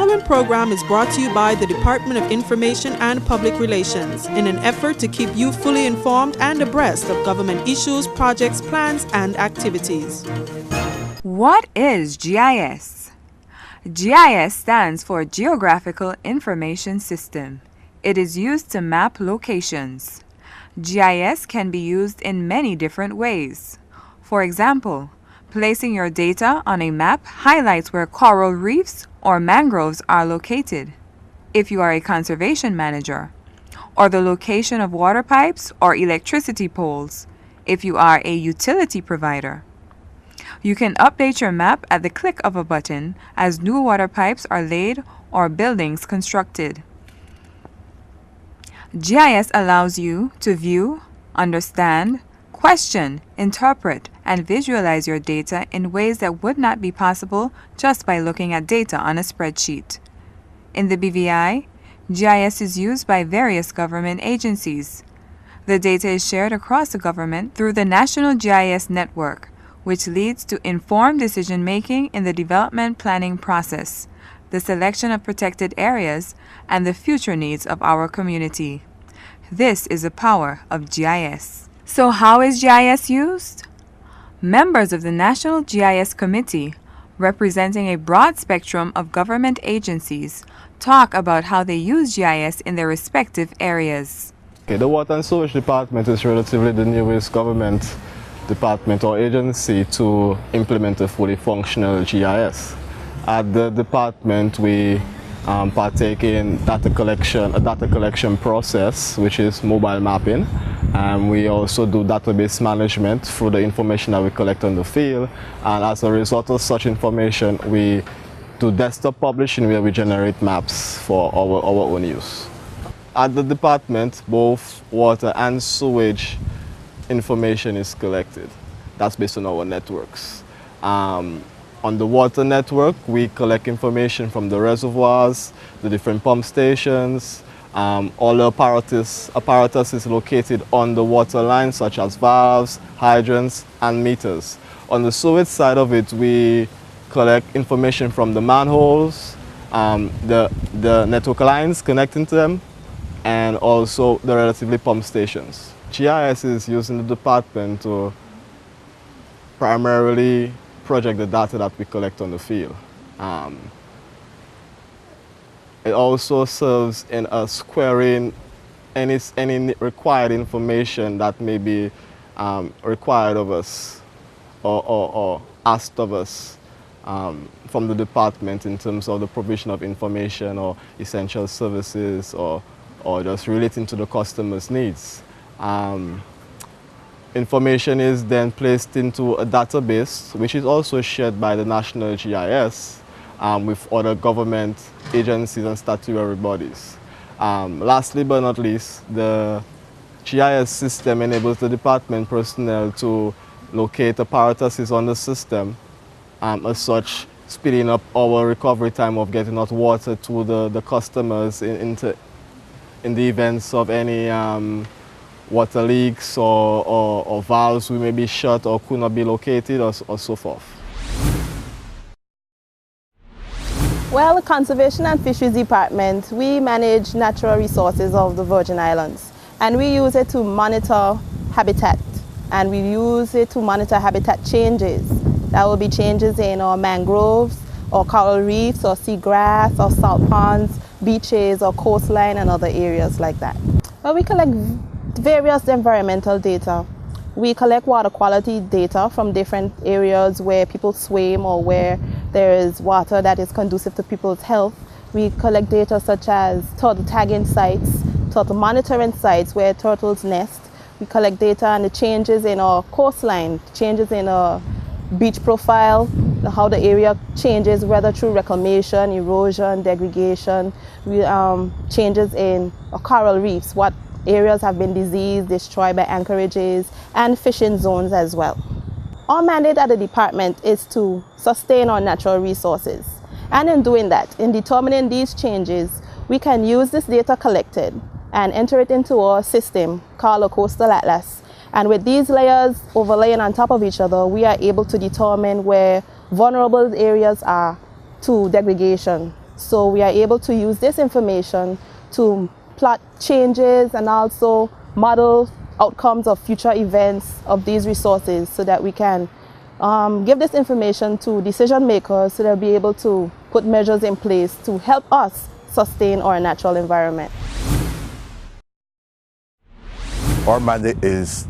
following program is brought to you by the Department of Information and Public Relations in an effort to keep you fully informed and abreast of government issues, projects, plans, and activities. What is GIS? GIS stands for Geographical Information System. It is used to map locations. GIS can be used in many different ways. For example, placing your data on a map highlights where coral reefs or mangroves are located, if you are a conservation manager, or the location of water pipes or electricity poles, if you are a utility provider. You can update your map at the click of a button as new water pipes are laid or buildings constructed. GIS allows you to view, understand, question, interpret, and visualize your data in ways that would not be possible just by looking at data on a spreadsheet. In the BVI, GIS is used by various government agencies. The data is shared across the government through the National GIS Network, which leads to informed decision-making in the development planning process, the selection of protected areas, and the future needs of our community. This is the power of GIS. So how is GIS used? Members of the National GIS Committee, representing a broad spectrum of government agencies, talk about how they use GIS in their respective areas. The Water and Sewage Department is relatively the newest government department or agency to implement a fully functional GIS. At the department, we partake in a data collection process, which is mobile mapping. We also do database management through the information that we collect on the field. And as a result of such information, we do desktop publishing where we generate maps for our own use. At the department, both water and sewage information is collected. That's based on our networks. On the water network, we collect information from the reservoirs, the different pump stations. All the apparatus is located on the water line, such as valves, hydrants, and meters. On the sewage side of it, we collect information from the manholes, the network lines connecting to them, and also the relatively pump stations. GIS is used in the department to primarily project the data that we collect on the field. It also serves in squaring any required information that may be required of us or asked of us from the department in terms of the provision of information or essential services or just relating to the customer's needs. Information is then placed into a database, which is also shared by the National GIS with other government agencies and statutory bodies. Lastly but not least, the GIS system enables the department personnel to locate apparatuses on the system, as such speeding up our recovery time of getting hot water to the customers in the events of any water leaks or valves we may be shut or could not be located or so forth. Well, the Conservation and Fisheries Department, we manage natural resources of the Virgin Islands, and we use it to monitor habitat, and we use it to monitor habitat changes. That will be changes in our mangroves or coral reefs or seagrass or salt ponds, beaches or coastline and other areas like that. Well, we collect various environmental data. We collect water quality data from different areas where people swim or where there is water that is conducive to people's health. We collect data such as turtle tagging sites, turtle monitoring sites where turtles nest. We collect data on the changes in our coastline, changes in our beach profile, how the area changes, whether through reclamation, erosion, degradation, changes in coral reefs, what areas have been diseased, destroyed by anchorages, and fishing zones as well. Our mandate at the department is to sustain our natural resources. And in doing that, in determining these changes, we can use this data collected and enter it into our system called a coastal atlas. And with these layers overlaying on top of each other, we are able to determine where vulnerable areas are to degradation, So we are able to use this information to plot changes and also model outcomes of future events of these resources so that we can give this information to decision makers so they'll be able to put measures in place to help us sustain our natural environment. Our mandate is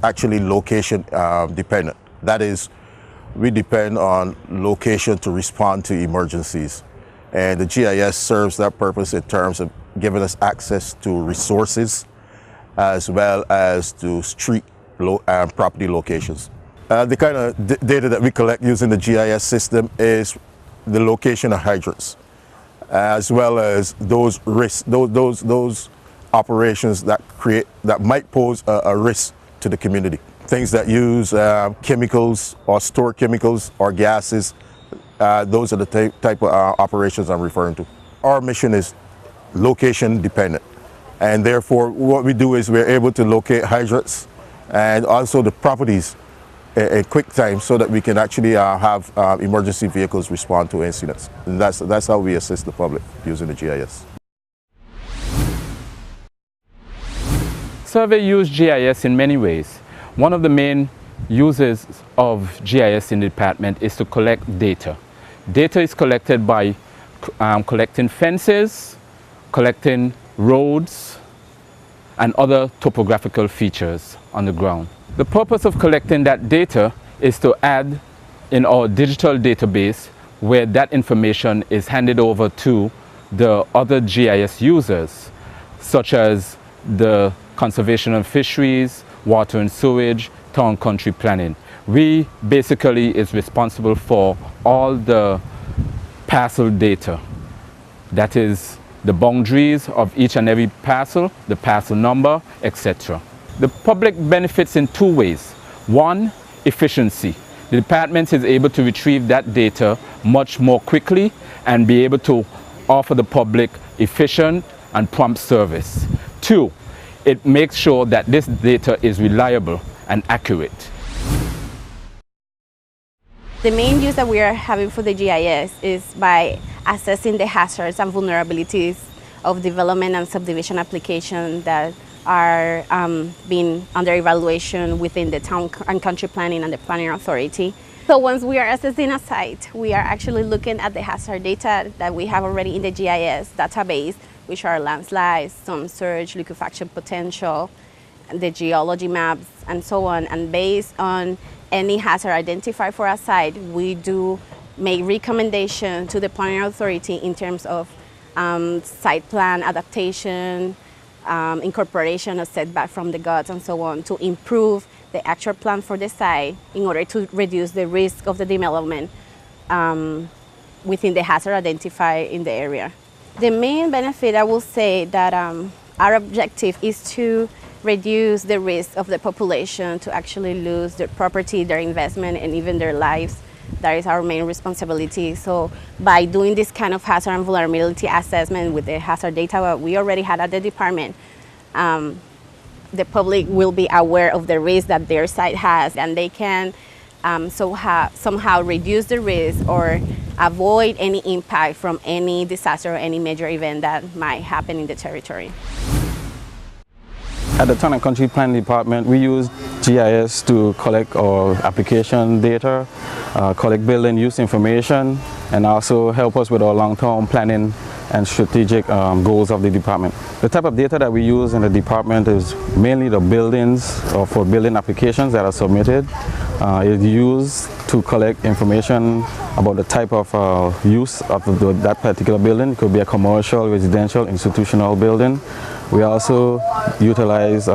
actually location dependent. That is, we depend on location to respond to emergencies. And the GIS serves that purpose in terms of giving us access to resources as well as to street and property locations. The kind of data that we collect using the GIS system is the location of hydrants, as well as those risks, those operations that might pose a risk to the community. Things that use chemicals or store chemicals or gases, those are the type of operations I'm referring to. Our mission is location dependent, and therefore what we do is we're able to locate hydrants and also the properties in quick time so that we can actually have emergency vehicles respond to incidents. And that's how we assist the public using the GIS. Survey use GIS in many ways. One of the main uses of GIS in the department is to collect data. Data is collected by collecting fences, collecting roads, and other topographical features on the ground. The purpose of collecting that data is to add in our digital database where that information is handed over to the other GIS users, such as the conservation of fisheries, water and sewage, town country planning. We basically is responsible for all the parcel data. That is the boundaries of each and every parcel, the parcel number, etc. The public benefits in two ways. One, efficiency. The department is able to retrieve that data much more quickly and be able to offer the public efficient and prompt service. Two, it makes sure that this data is reliable and accurate. The main use that we are having for the GIS is by assessing the hazards and vulnerabilities of development and subdivision applications that are being under evaluation within the town and country planning and the planning authority. So once we are assessing a site, we are actually looking at the hazard data that we have already in the GIS database, which are landslides, storm surge, liquefaction potential, the geology maps, and so on. And based on any hazard identified for a site, we do make recommendations to the planning authority in terms of site plan adaptation, incorporation of setback from the guts, and so on, to improve the actual plan for the site in order to reduce the risk of the development within the hazard identified in the area. The main benefit, I will say that our objective is to reduce the risk of the population to actually lose their property, their investment, and even their lives. That is our main responsibility. So by doing this kind of hazard and vulnerability assessment with the hazard data that we already had at the department, the public will be aware of the risk that their site has, and they can somehow reduce the risk or avoid any impact from any disaster or any major event that might happen in the territory. At the Town and Country Planning Department, we use GIS to collect our application data, collect building use information, and also help us with our long-term planning and strategic goals of the department. The type of data that we use in the department is mainly the buildings or for building applications that are submitted. It's used to collect information about the type of use of that particular building. It could be a commercial, residential, institutional building. We also utilize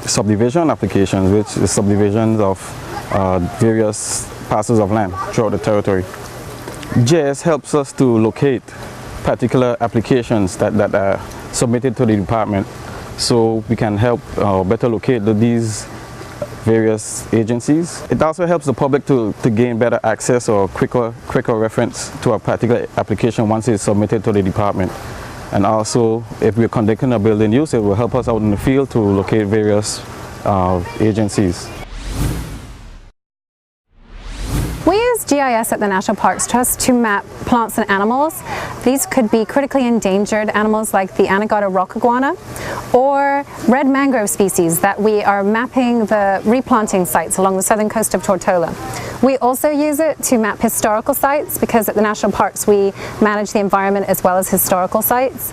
subdivision applications, which is subdivisions of various parcels of land throughout the territory. GIS helps us to locate particular applications that are submitted to the department, so we can help better locate these various agencies. It also helps the public to gain better access or quicker reference to a particular application once it's submitted to the department. And also, if we're conducting a building use, it will help us out in the field to locate various agencies. We use GIS at the National Parks Trust to map plants and animals. These could be critically endangered animals like the Anegada rock iguana or red mangrove species that we are mapping the replanting sites along the southern coast of Tortola. We also use it to map historical sites because at the National Parks we manage the environment as well as historical sites,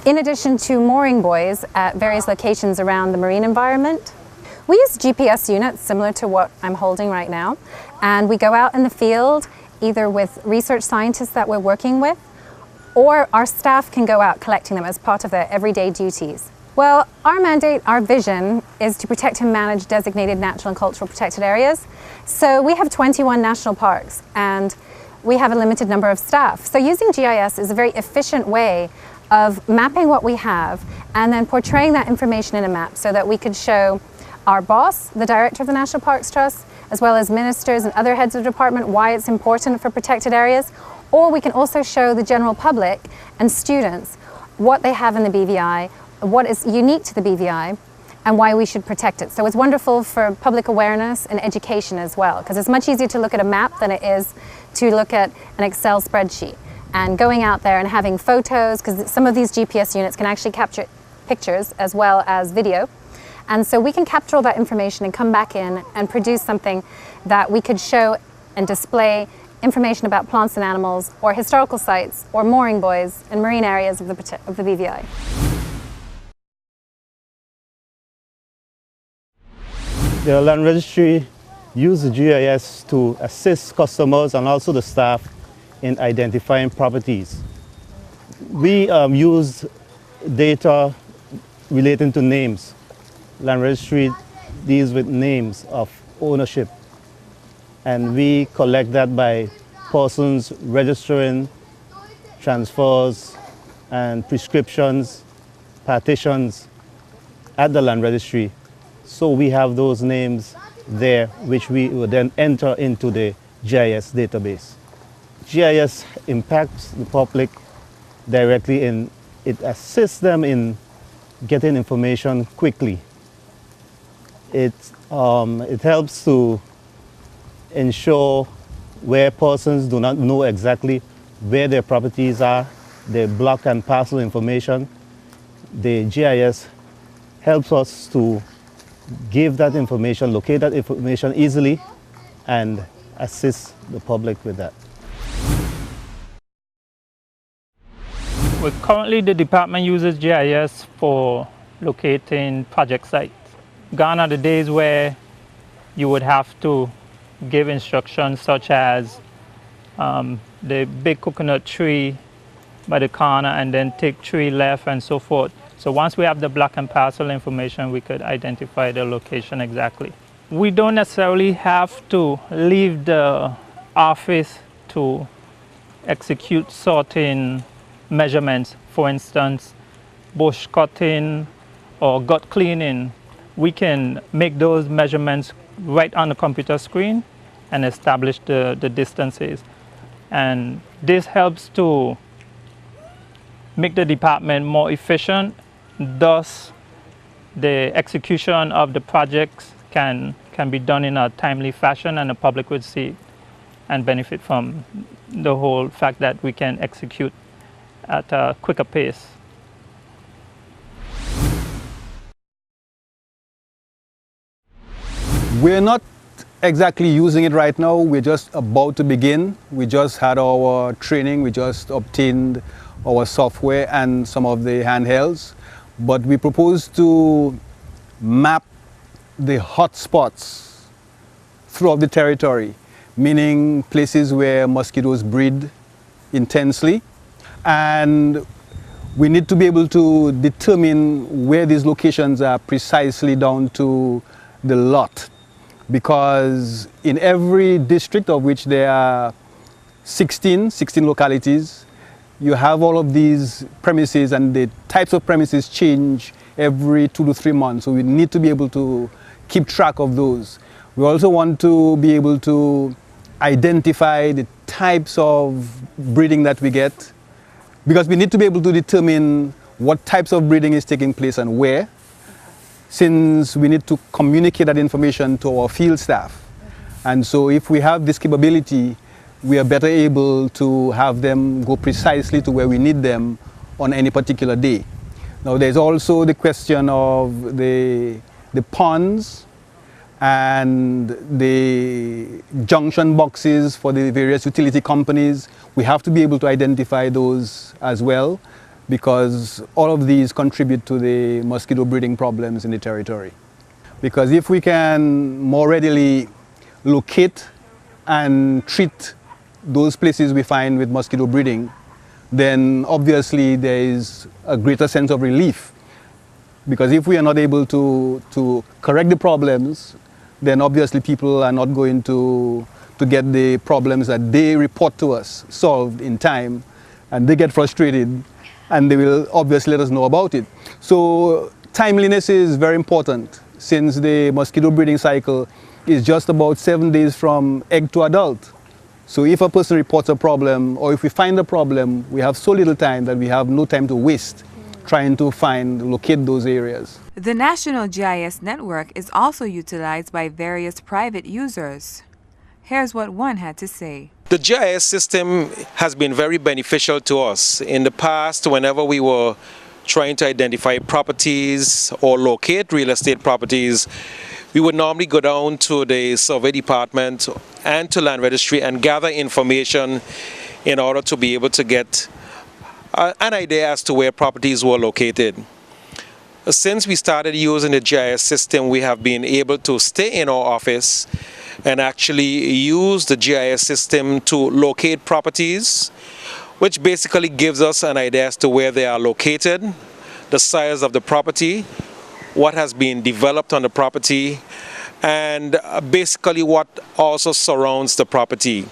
in addition to mooring buoys at various locations around the marine environment. We use GPS units similar to what I'm holding right now, and we go out in the field either with research scientists that we're working with, or our staff can go out collecting them as part of their everyday duties. Well, our mandate, our vision, is to protect and manage designated natural and cultural protected areas. So we have 21 national parks and we have a limited number of staff. So using GIS is a very efficient way of mapping what we have and then portraying that information in a map so that we could show our boss, the director of the National Parks Trust, as well as ministers and other heads of department why it's important for protected areas, or we can also show the general public and students what they have in the BVI, what is unique to the BVI, and why we should protect it. So it's wonderful for public awareness and education as well, because it's much easier to look at a map than it is to look at an Excel spreadsheet. And going out there and having photos, because some of these GPS units can actually capture pictures as well as video. And so we can capture all that information and come back in and produce something that we could show and display information about plants and animals or historical sites or mooring buoys and marine areas of the BVI. The Land Registry uses GIS to assist customers and also the staff in identifying properties. We use data relating to names. Land Registry deals with names of ownership, and we collect that by persons registering transfers and prescriptions, partitions at the Land Registry. So we have those names there, which we will then enter into the GIS database. GIS impacts the public directly in it assists them in getting information quickly. It helps to ensure where persons do not know exactly where their properties are, their block and parcel information. The GIS helps us to give that information, locate that information easily, and assist the public with that. Well, currently the department uses GIS for locating project sites. Gone are the days where you would have to give instructions such as the big coconut tree by the corner and then take tree left and so forth. So once we have the block and parcel information, we could identify the location exactly. We don't necessarily have to leave the office to execute certain measurements. For instance, bush cutting or gut cleaning. We can make those measurements right on the computer screen and establish the distances. And this helps to make the department more efficient. Thus, the execution of the projects can be done in a timely fashion, and the public would see and benefit from the whole fact that we can execute at a quicker pace. We're not exactly using it right now. We're just about to begin. We just had our training. We just obtained our software and some of the handhelds. But we propose to map the hot spots throughout the territory, meaning places where mosquitoes breed intensely. And we need to be able to determine where these locations are precisely down to the lot. Because in every district, of which there are 16 localities, you have all of these premises, and the types of premises change every 2 to 3 months. So we need to be able to keep track of those. We also want to be able to identify the types of breeding that we get, because we need to be able to determine what types of breeding is taking place and where, since we need to communicate that information to our field staff. And so if we have this capability, we are better able to have them go precisely to where we need them on any particular day. Now there's also the question of the ponds and the junction boxes for the various utility companies. We have to be able to identify those as well, because all of these contribute to the mosquito breeding problems in the territory. Because if we can more readily locate and treat those places we find with mosquito breeding, then obviously there is a greater sense of relief. Because if we are not able to correct the problems, then obviously people are not going to get the problems that they report to us solved in time, and they get frustrated and they will obviously let us know about it. So timeliness is very important, since the mosquito breeding cycle is just about 7 days from egg to adult. So if a person reports a problem, or if we find a problem, we have so little time that we have no time to waste trying to locate those areas. The National GIS Network is also utilized by various private users. Here's what one had to say. The GIS system has been very beneficial to us. In the past, whenever we were trying to identify properties or locate real estate properties, we would normally go down to the survey department and to land registry and gather information in order to be able to get an idea as to where properties were located. Since we started using the GIS system, we have been able to stay in our office and actually use the GIS system to locate properties, which basically gives us an idea as to where they are located, the size of the property, what has been developed on the property, and basically what also surrounds the property.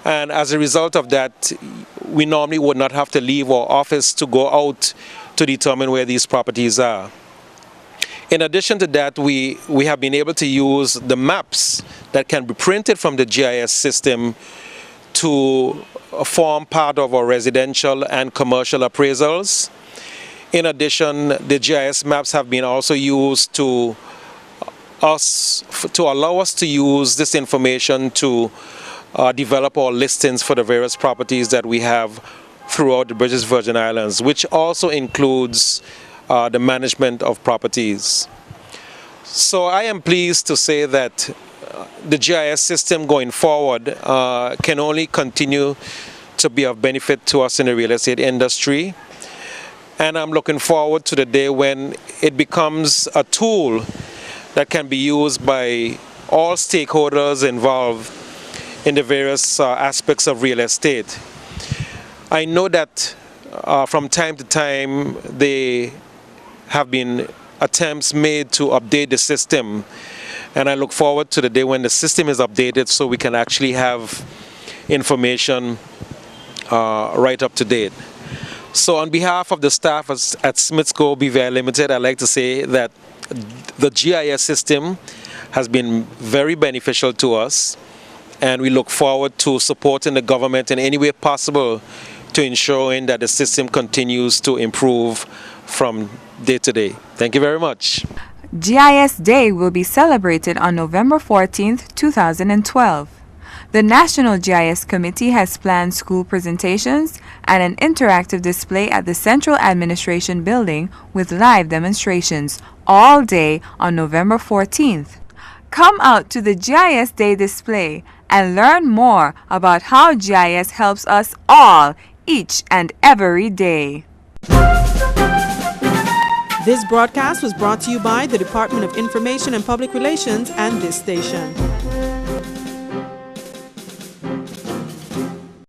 And as a result of that, we normally would not have to leave our office to go out to determine where these properties are. In addition to that, we have been able to use the maps that can be printed from the GIS system to form part of our residential and commercial appraisals. In addition, the GIS maps have been also used to allow us to use this information to develop our listings for the various properties that we have throughout the British Virgin Islands, which also includes the management of properties. So I am pleased to say that the GIS system going forward can only continue to be of benefit to us in the real estate industry. And I'm looking forward to the day when it becomes a tool that can be used by all stakeholders involved in the various aspects of real estate. I know that from time to time there have been attempts made to update the system, and I look forward to the day when the system is updated so we can actually have information right up to date. So on behalf of the staff at Smiths Go BVI Limited, I'd like to say that the GIS system has been very beneficial to us, and we look forward to supporting the government in any way possible to ensuring that the system continues to improve from day to day. Thank you very much. GIS Day will be celebrated on November 14th, 2012. The National GIS Committee has planned school presentations and an interactive display at the Central Administration Building with live demonstrations all day on November 14th. Come out to the GIS Day display and learn more about how GIS helps us all each and every day. This broadcast was brought to you by the Department of Information and Public Relations and this station.